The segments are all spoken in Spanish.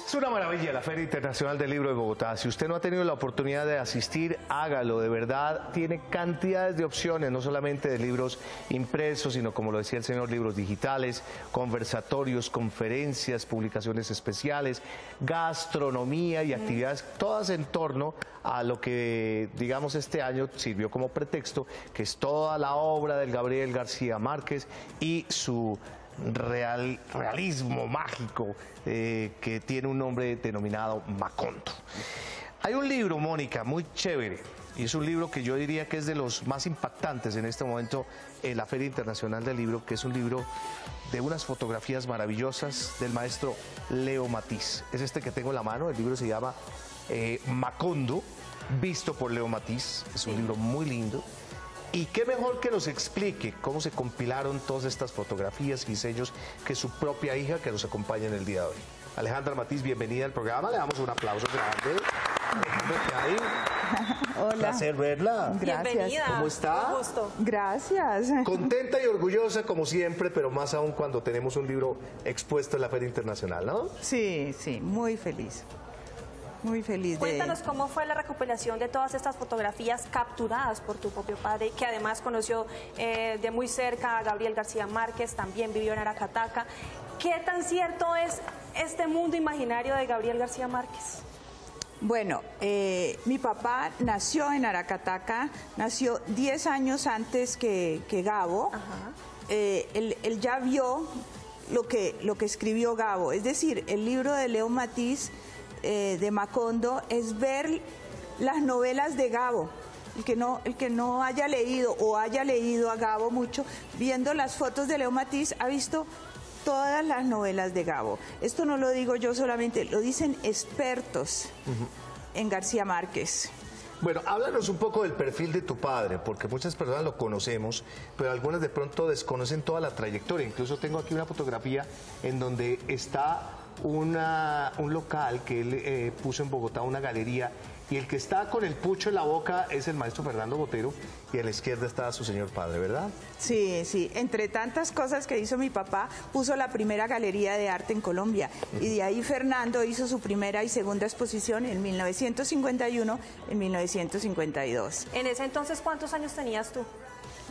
Es una maravilla la Feria Internacional del Libro de Bogotá. Si usted no ha tenido la oportunidad de asistir, hágalo. De verdad, tiene cantidades de opciones, no solamente de libros impresos, sino, como lo decía el señor, libros digitales, conversatorios, conferencias, publicaciones especiales, gastronomía y actividades, todas en torno a lo que, digamos, este año sirvió como pretexto, que es toda la obra del Gabriel García Márquez y su realismo mágico que tiene un nombre denominado Macondo. Hay un libro, Mónica, muy chévere, y es un libro que yo diría que es de los más impactantes en este momento en la Feria Internacional del Libro, que es un libro de unas fotografías maravillosas del maestro Leo Matiz. Es este que tengo en la mano, el libro se llama Macondo, visto por Leo Matiz. Es un libro muy lindo. Y qué mejor que nos explique cómo se compilaron todas estas fotografías y sellos que su propia hija, que nos acompaña en el día de hoy. Alejandra Matiz, bienvenida al programa. Le damos un aplauso grande. Hola. Un placer verla. Gracias. Bienvenida. ¿Cómo está? Un gusto. Gracias. Contenta y orgullosa como siempre, pero más aún cuando tenemos un libro expuesto en la Feria Internacional, ¿no? Sí, sí, muy feliz. Muy feliz. Cuéntanos cómo fue la recopilación de todas estas fotografías capturadas por tu propio padre, que además conoció de muy cerca a Gabriel García Márquez, también vivió en Aracataca. ¿Qué tan cierto es este mundo imaginario de Gabriel García Márquez? Bueno, mi papá nació en Aracataca, nació 10 años antes que Gabo. Él ya vio lo que escribió Gabo, es decir, el libro de Leo Matiz de Macondo es ver las novelas de Gabo. El que no haya leído o haya leído a Gabo mucho, viendo las fotos de Leo Matiz, ha visto todas las novelas de Gabo. Esto no lo digo yo solamente, lo dicen expertos en García Márquez. Bueno, háblanos un poco del perfil de tu padre, porque muchas personas lo conocemos, pero algunas de pronto desconocen toda la trayectoria. Incluso tengo aquí una fotografía en donde está un local que él puso en Bogotá, una galería, y el que está con el pucho en la boca es el maestro Fernando Botero, y a la izquierda está su señor padre, ¿verdad? Sí, sí. Entre tantas cosas que hizo mi papá, puso la primera galería de arte en Colombia. Y de ahí Fernando hizo su primera y segunda exposición en 1951, en 1952. En ese entonces, ¿cuántos años tenías tú?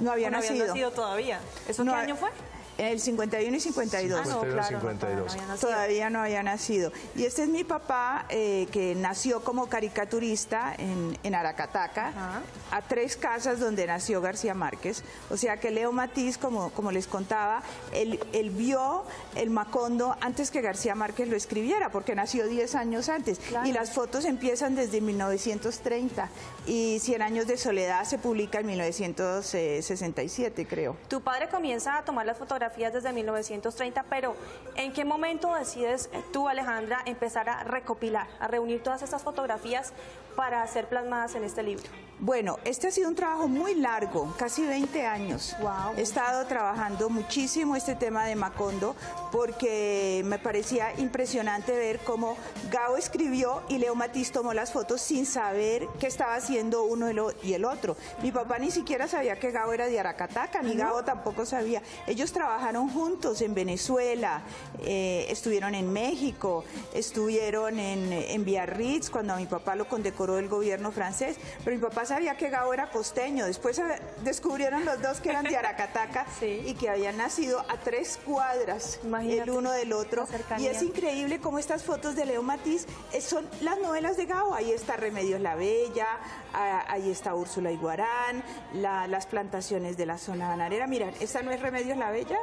No había No nacido. habías nacido todavía. ¿Eso No, qué año fue? En el 51 y 52. Ah, no, claro, 52. no había nacido. Todavía no había nacido. Y este es mi papá, que nació como caricaturista en Aracataca, a 3 casas donde nació García Márquez. O sea que Leo Matiz, como les contaba, él vio el Macondo antes que García Márquez lo escribiera, porque nació 10 años antes. Claro. Y las fotos empiezan desde 1930. Y 100 años de soledad se publica en 1967, creo. Tu padre comienza a tomar las fotografías desde 1930, pero ¿en qué momento decides tú, Alejandra, empezar a recopilar, a reunir todas estas fotografías para ser plasmadas en este libro? Bueno, este ha sido un trabajo muy largo, casi 20 años. Wow. He estado trabajando muchísimo este tema de Macondo porque me parecía impresionante ver cómo Gabo escribió y Leo Matiz tomó las fotos sin saber qué estaba haciendo uno y el otro. Mi papá ni siquiera sabía que Gabo era de Aracataca, ni Gabo tampoco sabía. Ellos trabajaron juntos en Venezuela, estuvieron en México, estuvieron en Biarritz cuando a mi papá lo condecoró el gobierno francés, pero mi papá sabía que Gabo era costeño. Después descubrieron los dos que eran de Aracataca y que habían nacido a 3 cuadras el uno del otro. Y es increíble cómo estas fotos de Leo Matiz son las novelas de Gabo. Ahí está Remedios la Bella, ahí está Úrsula y Guarán, las plantaciones de la zona bananera. Mirad, ¿esta no es Remedios la Bella?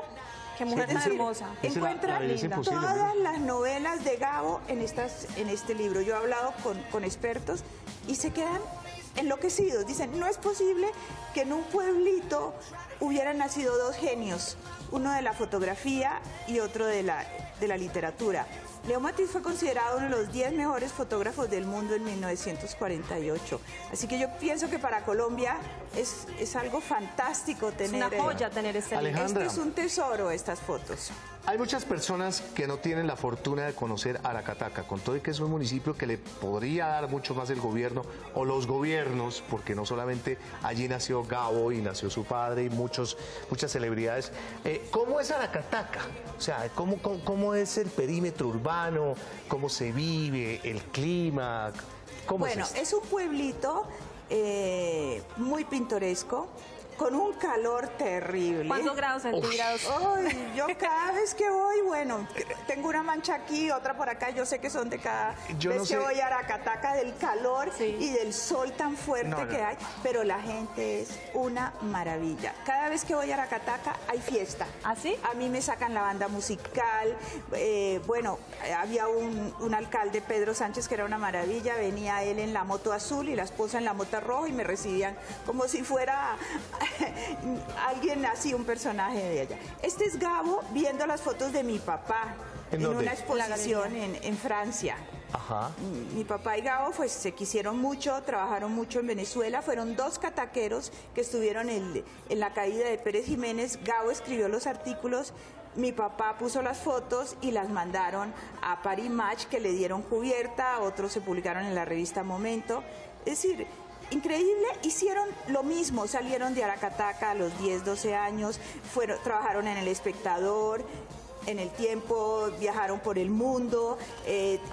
Qué mujer tan hermosa. Encuentran todas las novelas de Gabo en este libro. Yo he hablado con expertos y se quedan enloquecidos. Dicen, no es posible que en un pueblito hubieran nacido 2 genios, uno de la fotografía y otro de la literatura. Leo Matiz fue considerado uno de los 10 mejores fotógrafos del mundo en 1948. Así que yo pienso que para Colombia es algo fantástico tener... Es una joya tener este libro. Alejandra, Este es un tesoro, estas fotos. Hay muchas personas que no tienen la fortuna de conocer Aracataca, con todo y que es un municipio que le podría dar mucho más el gobierno o los gobiernos, porque no solamente allí nació Gabo y nació su padre y muchas celebridades. ¿Cómo es Aracataca? O sea, ¿cómo es el perímetro urbano? ¿Cómo se vive? ¿El clima? ¿Cómo Bueno, es un pueblito muy pintoresco, con un calor terrible. ¿Cuántos grados centígrados? Ay, yo cada vez que voy, bueno, tengo una mancha aquí, otra por acá, yo sé que son de cada vez que voy a Aracataca, del calor y del sol tan fuerte que hay, pero la gente es una maravilla. Cada vez que voy a Aracataca hay fiesta. ¿Ah, sí? A mí me sacan la banda musical, bueno, había un alcalde, Pedro Sánchez, que era una maravilla, venía él en la moto azul y la esposa en la moto roja y me recibían como si fuera alguien así, un personaje de allá. Este es Gabo viendo las fotos de mi papá en una exposición en Francia. Ajá. Mi papá y Gabo pues se quisieron mucho, trabajaron mucho en Venezuela, fueron dos cataqueros que estuvieron en la caída de Pérez Jiménez. Gabo escribió los artículos, mi papá puso las fotos y las mandaron a Paris Match, que le dieron cubierta, otros se publicaron en la revista Momento. Es decir, increíble, hicieron lo mismo, salieron de Aracataca a los 10, 12 años, trabajaron en El Espectador, en El Tiempo, viajaron por el mundo,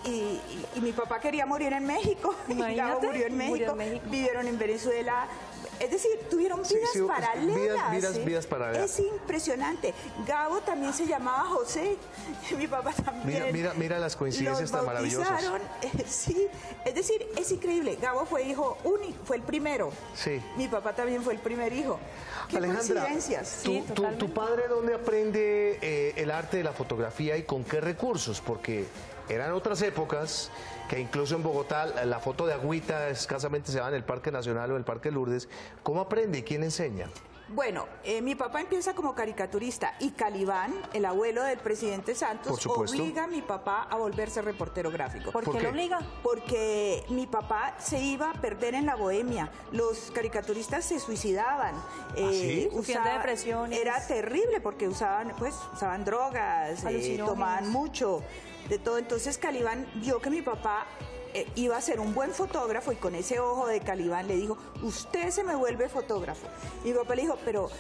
y mi papá quería morir en México, y Gabo murió en México, vivieron en Venezuela. Es decir, tuvieron vidas paralelas. Vidas paralelas. Es impresionante. Gabo también se llamaba José, mi papá también. Mira las coincidencias tan maravillosas. Sí, es decir, es increíble. Gabo fue hijo único, fue el primero. Sí. Mi papá también fue el primer hijo. ¿Qué Alejandra, coincidencias? ¿tu padre dónde aprende el arte de la fotografía y con qué recursos? Porque eran otras épocas que incluso en Bogotá la foto de agüita escasamente se va en el Parque Nacional o el Parque Lourdes. ¿Cómo aprende y quién enseña? Bueno, mi papá empieza como caricaturista y Calibán, el abuelo del presidente Santos, obliga a mi papá a volverse reportero gráfico. ¿Por qué lo obliga? Porque mi papá se iba a perder en la bohemia. Los caricaturistas se suicidaban. Sufrían de depresiones. Era terrible porque usaban drogas, tomaban mucho, de todo. Entonces Calibán vio que mi papá iba a ser un buen fotógrafo y con ese ojo de Calibán le dijo, usted se me vuelve fotógrafo. Y mi papá le dijo, pero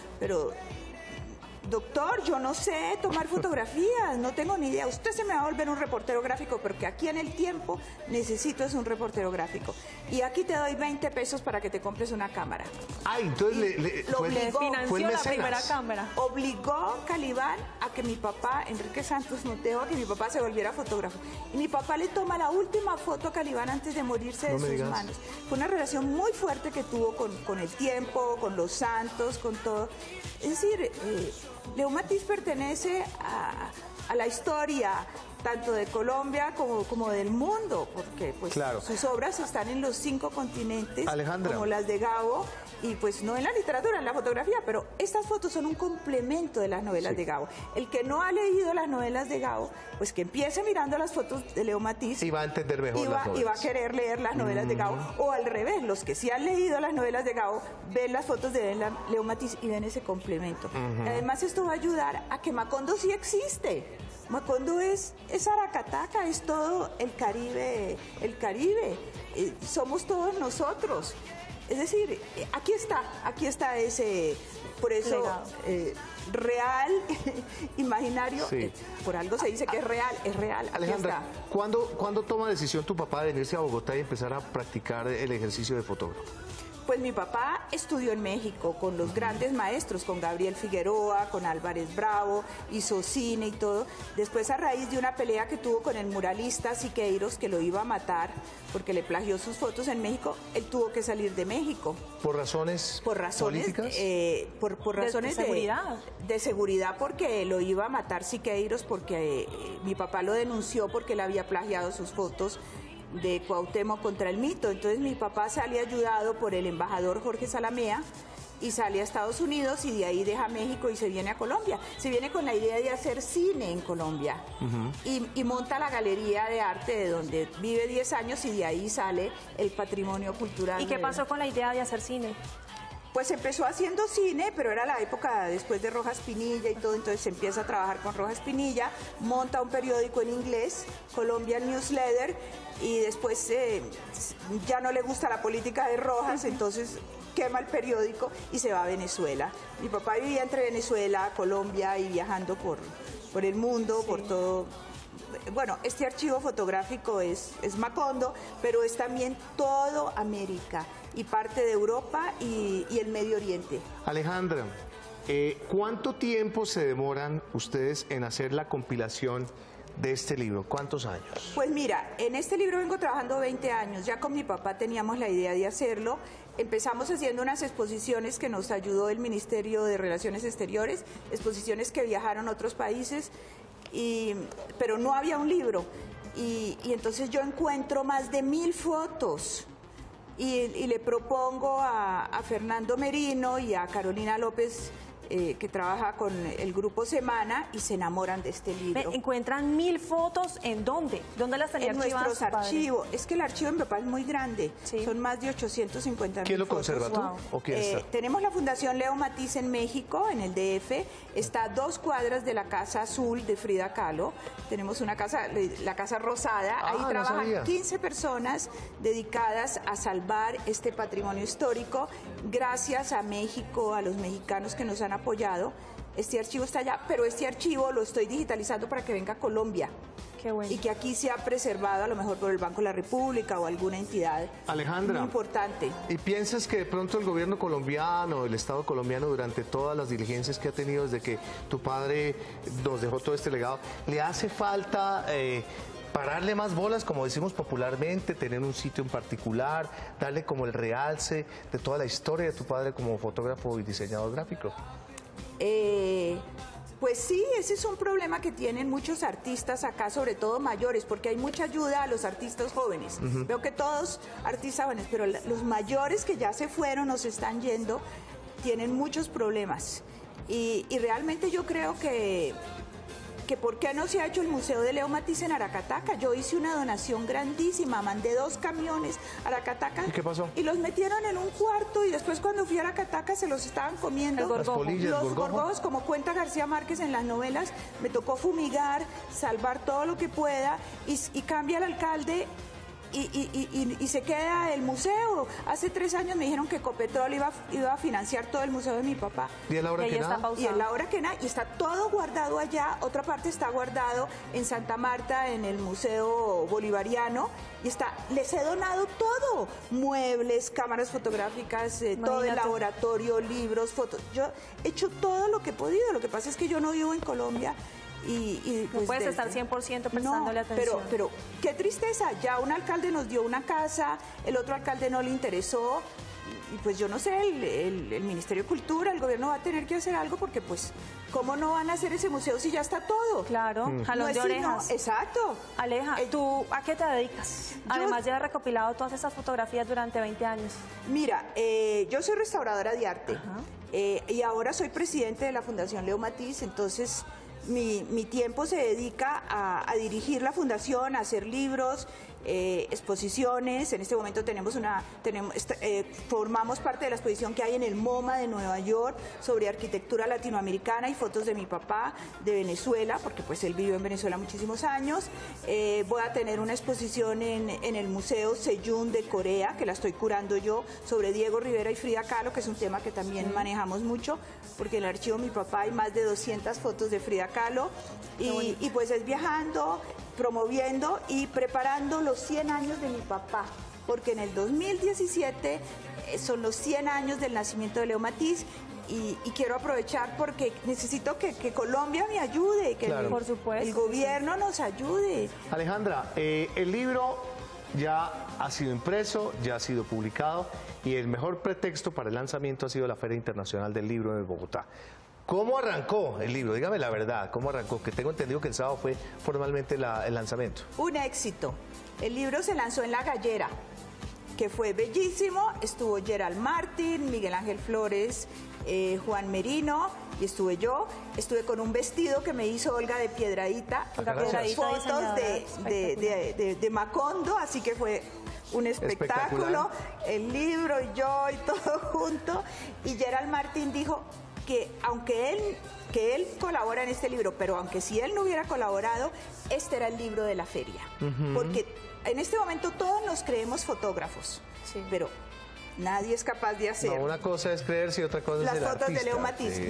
doctor, yo no sé tomar fotografías, no tengo ni idea. Usted se me va a volver un reportero gráfico porque aquí en El Tiempo necesito es un reportero gráfico. Y aquí te doy 20 pesos para que te compres una cámara. Ay, entonces le financió la primera cámara. Obligó Calibán a que mi papá, Enrique Santos Montejo, que mi papá se volviera fotógrafo. Y mi papá le toma la última foto a Calibán antes de morirse de sus manos. Fue una relación muy fuerte que tuvo con El Tiempo, con Los Santos, con todo. Es decir, Leo Matiz pertenece a la historia tanto de Colombia como del mundo, porque pues sus obras están en los 5 continentes, Alejandra, como las de Gabo, y pues no en la literatura, en la fotografía, pero estas fotos son un complemento de las novelas de Gabo. El que no ha leído las novelas de Gabo, pues que empiece mirando las fotos de Leo Matiz y va a entender mejor las novelas. Y va a querer leer las novelas de Gabo, o al revés, los que sí han leído las novelas de Gabo, ven las fotos de Leo Matiz y ven ese complemento. Además, esto va a ayudar a que Macondo sí existe. Macondo es Aracataca, es todo el Caribe, somos todos nosotros. Es decir, aquí está ese, por eso, real, imaginario, por algo se dice que es real. Alejandra, ¿cuándo toma decisión tu papá de venirse a Bogotá y empezar a practicar el ejercicio de fotógrafo? Pues mi papá estudió en México con los grandes maestros, con Gabriel Figueroa, con Álvarez Bravo, hizo cine y todo. Después, a raíz de una pelea que tuvo con el muralista Siqueiros, que lo iba a matar porque le plagió sus fotos en México, él tuvo que salir de México. ¿Por razones políticas? Por razones de seguridad. De seguridad, porque lo iba a matar Siqueiros, porque mi papá lo denunció porque él había plagiado sus fotos de Cuauhtémoc contra el mito. Entonces mi papá sale ayudado por el embajador Jorge Salamea y sale a Estados Unidos y de ahí deja México y se viene a Colombia. Se viene con la idea de hacer cine en Colombia y monta la Galería de Arte, de donde vive 10 años, y de ahí sale el patrimonio cultural. ¿Y qué pasó con la idea de hacer cine? pues empezó haciendo cine, pero era la época después de Rojas Pinilla y todo, entonces empieza a trabajar con Rojas Pinilla, monta un periódico en inglés, Colombian Newsletter, y después ya no le gusta la política de Rojas, entonces quema el periódico y se va a Venezuela. Mi papá vivía entre Venezuela, Colombia y viajando por el mundo, por todo. Bueno, este archivo fotográfico es Macondo, pero es también todo América y parte de Europa y el Medio Oriente. Alejandra, ¿cuánto tiempo se demoran ustedes en hacer la compilación de este libro? ¿Cuántos años? Pues mira, en este libro vengo trabajando 20 años, ya con mi papá teníamos la idea de hacerlo. Empezamos haciendo unas exposiciones que nos ayudó el Ministerio de Relaciones Exteriores, exposiciones que viajaron a otros países, pero no había un libro. Y entonces yo encuentro más de 1000 fotos y le propongo a Fernando Merino y a Carolina López, que trabaja con el grupo Semana, y se enamoran de este libro. ¿Encuentran 1000 fotos en dónde? ¿Dónde las tenía archivadas? En nuestros archivos. Es que el archivo de mi papá es muy grande. Sí. Son más de 850.000 ¿Quién lo fotos. conserva, tú? ¿O quién está? Tenemos la Fundación Leo Matiz en México, en el DF. Está a 2 cuadras de la Casa Azul de Frida Kahlo. Tenemos una casa, la Casa Rosada. Ahí no trabajan sabía. 15 personas dedicadas a salvar este patrimonio histórico. Gracias a México, a los mexicanos que nos han apoyado. Este archivo está allá, pero este archivo lo estoy digitalizando para que venga a Colombia. Qué bueno. Y que aquí sea preservado a lo mejor por el Banco de la República o alguna entidad Alejandra, muy importante. ¿y piensas que de pronto el gobierno colombiano, el Estado colombiano, durante todas las diligencias que ha tenido desde que tu padre nos dejó todo este legado, le hace falta pararle más bolas, como decimos popularmente, tener un sitio en particular, darle como el realce de toda la historia de tu padre como fotógrafo y diseñador gráfico? Pues sí, ese es un problema que tienen muchos artistas acá, sobre todo mayores, porque hay mucha ayuda a los artistas jóvenes. Veo que todos artistas jóvenes, pero los mayores que ya se fueron o se están yendo, tienen muchos problemas. Y realmente yo creo que ¿por qué no se ha hecho el Museo de Leo Matiz en Aracataca? Yo hice una donación grandísima, mandé 2 camiones a Aracataca. ¿Y qué pasó? Y los metieron en un cuarto y después cuando fui a Aracataca se los estaban comiendo. Las polillas, los gorgojos, como cuenta García Márquez en las novelas, me tocó fumigar, salvar todo lo que pueda y cambia el alcalde. Y se queda el museo. Hace 3 años me dijeron que Ecopetrol iba a financiar todo el museo de mi papá. ¿Y a la hora que nada? Y a la hora que nada, y está todo guardado allá. Otra parte está guardado en Santa Marta, en el Museo Bolivariano. Y les he donado todo: muebles, cámaras fotográficas, todo el laboratorio, libros, fotos. Yo he hecho todo lo que he podido. Lo que pasa es que yo no vivo en Colombia. No puedes estar 100% prestándole atención. Pero qué tristeza, ya un alcalde nos dio una casa, el otro alcalde no le interesó, y pues yo no sé, el Ministerio de Cultura, el gobierno va a tener que hacer algo, porque pues, ¿cómo no van a hacer ese museo si ya está todo? Claro, jalón de orejas. Exacto. Aleja, ¿tú a qué te dedicas? Además de haber recopilado todas esas fotografías durante 20 años. Mira, yo soy restauradora de arte, y ahora soy presidente de la Fundación Leo Matiz, entonces mi tiempo se dedica a dirigir la fundación, a hacer libros, exposiciones. En este momento formamos parte de la exposición que hay en el MoMA de Nueva York sobre arquitectura latinoamericana y fotos de mi papá de Venezuela, porque pues él vivió en Venezuela muchísimos años. Voy a tener una exposición en el Museo Sejong de Corea, que la estoy curando yo, sobre Diego Rivera y Frida Kahlo, que es un tema que también manejamos mucho, porque en el archivo de mi papá hay más de 200 fotos de Frida Kahlo, y pues es viajando, promoviendo y preparando los 100 años de mi papá, porque en el 2017 son los 100 años del nacimiento de Leo Matiz, y quiero aprovechar porque necesito que Colombia me ayude, que Por supuesto, el gobierno nos ayude. Alejandra, el libro ya ha sido impreso, ya ha sido publicado, y el mejor pretexto para el lanzamiento ha sido la Feria Internacional del Libro de Bogotá. ¿Cómo arrancó el libro? Dígame la verdad, ¿cómo arrancó? Que tengo entendido que el sábado fue formalmente el lanzamiento. Un éxito. El libro se lanzó en La Gallera, que fue bellísimo. Estuvo Gerald Martin, Miguel Ángel Flores, Juan Merino, y estuve yo, estuve con un vestido que me hizo Olga de Piedradita, Gracias. fotos de Macondo, así que fue un espectáculo, el libro y yo y todo junto. Y Gerald Martin dijo que aunque él colabora en este libro, pero aunque si él no hubiera colaborado, este era el libro de la feria. Porque en este momento todos nos creemos fotógrafos, pero nadie es capaz de hacerlo. No, una cosa es creerse y otra cosa es Las el fotos artista. de Leo Matiz,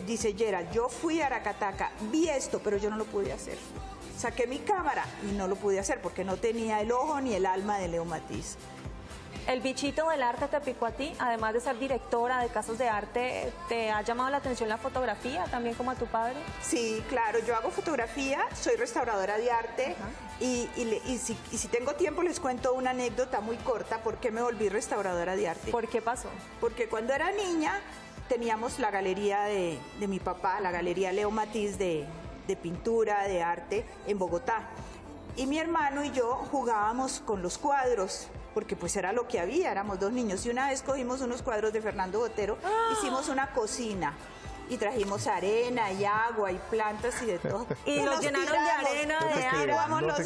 dice Gerald, yo fui a Aracataca, vi esto, pero yo no lo pude hacer. Saqué mi cámara y no lo pude hacer porque no tenía el ojo ni el alma de Leo Matiz. ¿El bichito del arte te picó a ti? Además de ser directora de casas de arte, ¿te ha llamado la atención la fotografía, también como a tu padre? Sí, claro, yo hago fotografía, soy restauradora de arte y si tengo tiempo les cuento una anécdota muy corta por qué me volví restauradora de arte. ¿Por qué pasó? Porque cuando era niña teníamos la galería de mi papá, la galería Leo Matiz de pintura, de arte en Bogotá. Y mi hermano y yo jugábamos con los cuadros, porque pues era lo que había, éramos dos niños. Y una vez cogimos unos cuadros de Fernando Botero, hicimos una cocina. Y trajimos arena y agua y plantas y de todo. Y los llenaron de arena, de agua. No.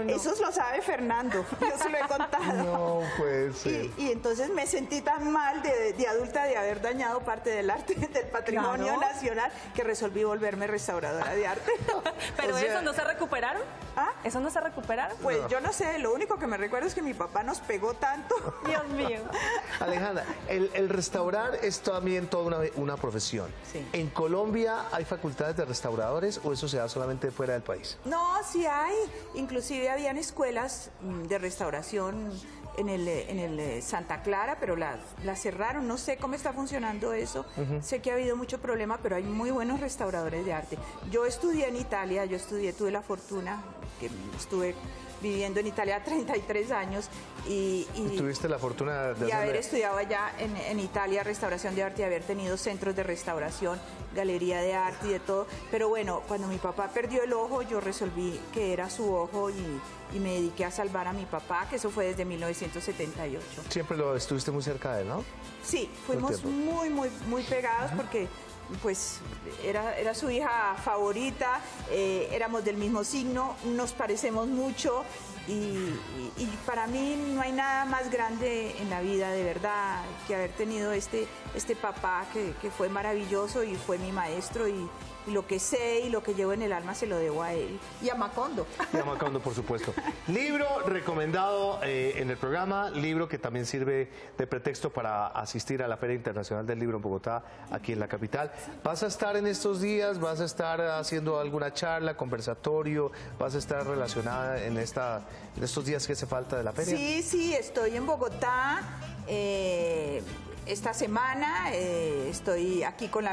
Eso lo sabe Fernando, yo se lo he contado. No puede ser. Y entonces me sentí tan mal de adulta de haber dañado parte del arte, del patrimonio nacional, que resolví volverme restauradora de arte. ¿Pero ¿eso no se recuperaron? ¿Ah? ¿Eso no se recuperaron? Pues yo no sé, lo único que me recuerdo es que mi papá nos pegó tanto. Dios mío. Alejandra, el restaurar es también toda una profesión. Sí. ¿En Colombia hay facultades de restauradores o eso se da solamente fuera del país? No, sí hay. Inclusive habían escuelas de restauración en el Santa Clara, pero las cerraron. No sé cómo está funcionando eso. Sé que ha habido mucho problema, pero hay muy buenos restauradores de arte. Yo estudié en Italia, tuve la fortuna que estuve viviendo en Italia 33 años y ¿Tuviste la fortuna de haber estudiado allá en Italia restauración de arte y haber tenido centros de restauración, galería de arte y de todo? Pero bueno, cuando mi papá perdió el ojo, yo resolví que era su ojo y me dediqué a salvar a mi papá, que eso fue desde 1978. Siempre lo estuviste muy cerca de él, ¿no? Sí, fuimos muy pegados porque pues era su hija favorita, éramos del mismo signo, nos parecemos mucho y para mí no hay nada más grande en la vida, de verdad, que haber tenido este papá que fue maravilloso y fue mi maestro y lo que sé y lo que llevo en el alma se lo debo a él y a Macondo. Y a Macondo, por supuesto. Libro recomendado en el programa, libro que también sirve de pretexto para asistir a la Feria Internacional del Libro en Bogotá, aquí en la capital. ¿Vas a estar en estos días? ¿Vas a estar haciendo alguna charla, conversatorio? ¿Vas a estar relacionada en estos días que hace falta de la feria? Sí, estoy en Bogotá. Esta semana estoy aquí con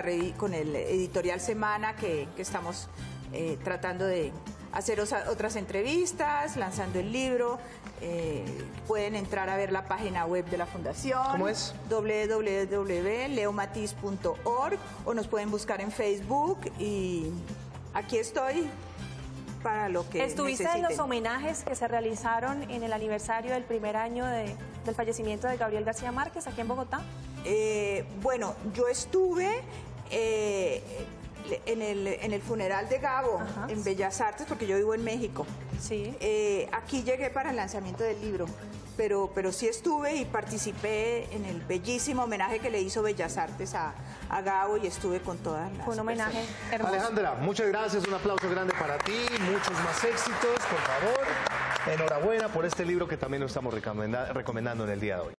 el editorial Semana que estamos tratando de hacer otras entrevistas, lanzando el libro. Pueden entrar a ver la página web de la fundación. ¿Cómo es? www.leomatiz.org o nos pueden buscar en Facebook y aquí estoy para lo que ¿Estuviste necesiten. en los homenajes que se realizaron en el aniversario del primer año del fallecimiento de Gabriel García Márquez aquí en Bogotá? Bueno, yo estuve en el funeral de Gabo, en Bellas Artes, porque yo vivo en México. Sí. Aquí llegué para el lanzamiento del libro, pero sí estuve y participé en el bellísimo homenaje que le hizo Bellas Artes a Gabo y estuve con todas las Fue un homenaje hermoso. Alejandra, muchas gracias, un aplauso grande para ti, muchos más éxitos, por favor. Enhorabuena por este libro que también lo estamos recomendando en el día de hoy.